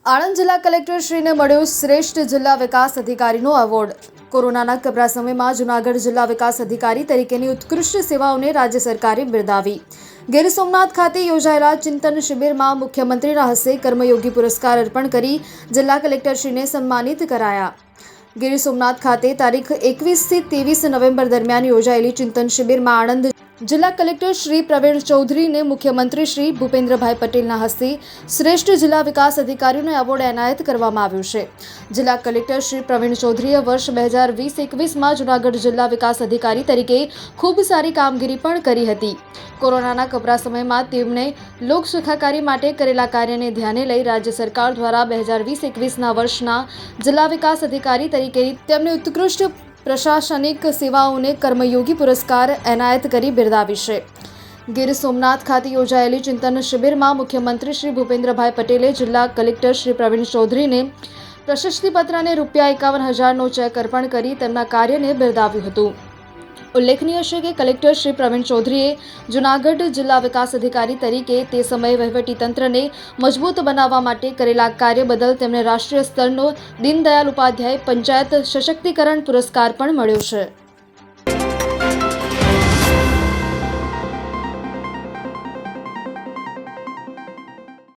આણંદ જિલ્લા કલેક્ટરશ્રીને મળ્યો શ્રેષ્ઠ જિલ્લા વિકાસ અધિકારીનો એવોર્ડ। કોરોનાના કપરા સમયમાં જૂનાગઢ જિલ્લા વિકાસ અધિકારી તરીકેની ઉત્કૃષ્ટ સેવાઓને રાજ્ય સરકારે બિરદાવી। ગીર સોમનાથ ખાતે યોજાયેલા ચિંતન શિબિરમાં મુખ્યમંત્રીના હસ્તે કર્મયોગી પુરસ્કાર અર્પણ કરી જિલ્લા કલેક્ટરશ્રીને સન્માનિત કરાયા। ગીર સોમનાથ ખાતે તારીખ 21 થી 23 નવેમ્બર દરમિયાન યોજાયેલી ચિંતન શિબિરમાં આણંદ જિલ્લા કલેક્ટર શ્રી પ્રવીણ ચૌધરીને મુખ્યમંત્રી શ્રી ભૂપેન્દ્રભાઈ પટેલના હસ્તે શ્રેષ્ઠ જિલ્લા વિકાસ અધિકારીનો એવોર્ડ એનાયત કરવામાં આવ્યો છે। જિલ્લા કલેક્ટર શ્રી પ્રવીણ ચૌધરીએ વર્ષ 2020-21માં જૂનાગઢ જિલ્લા વિકાસ અધિકારી તરીકે ખૂબ સારી કામગીરી પણ કરી હતી। કોરોનાના કપરા સમયમાં તેમણે લોક સુખાકારી માટે કરેલા કાર્યને ધ્યાને લઈ રાજ્ય સરકાર દ્વારા 2020-21ના વર્ષના જિલ્લા વિકાસ અધિકારી તરીકે તેમની ઉત્કૃષ્ટ પ્રશાસનિક સેવાઓને કર્મયોગી પુરસ્કાર એનાયત કરી બિરદાવી છે। ગીર સોમનાથ ખાતે યોજાયેલી ચિંતન શિબિરમાં મુખ્યમંત્રી શ્રી ભૂપેન્દ્રભાઈ પટેલે જિલ્લા કલેક્ટર શ્રી પ્રવીણ ચૌધરીને પ્રશસ્તિપત્ર અને ₹51,000નો ચેક અર્પણ કરી તેમના કાર્યને બિરદાવ્યું હતું। ઉલ્લેખનીય છે કે કલેક્ટર શ્રી પ્રવીણ ચૌધરીએ જૂનાગઢ જિલ્લા વિકાસ અધિકારી તરીકે તે સમયે વહીવટીતંત્રને મજબૂત બનાવવા માટે કરેલા કાર્ય બદલ તેમને રાષ્ટ્રીય સ્તરનો દીનદયાળ ઉપાધ્યાય પંચાયત સશક્તિકરણ પુરસ્કાર પણ મળ્યો છે।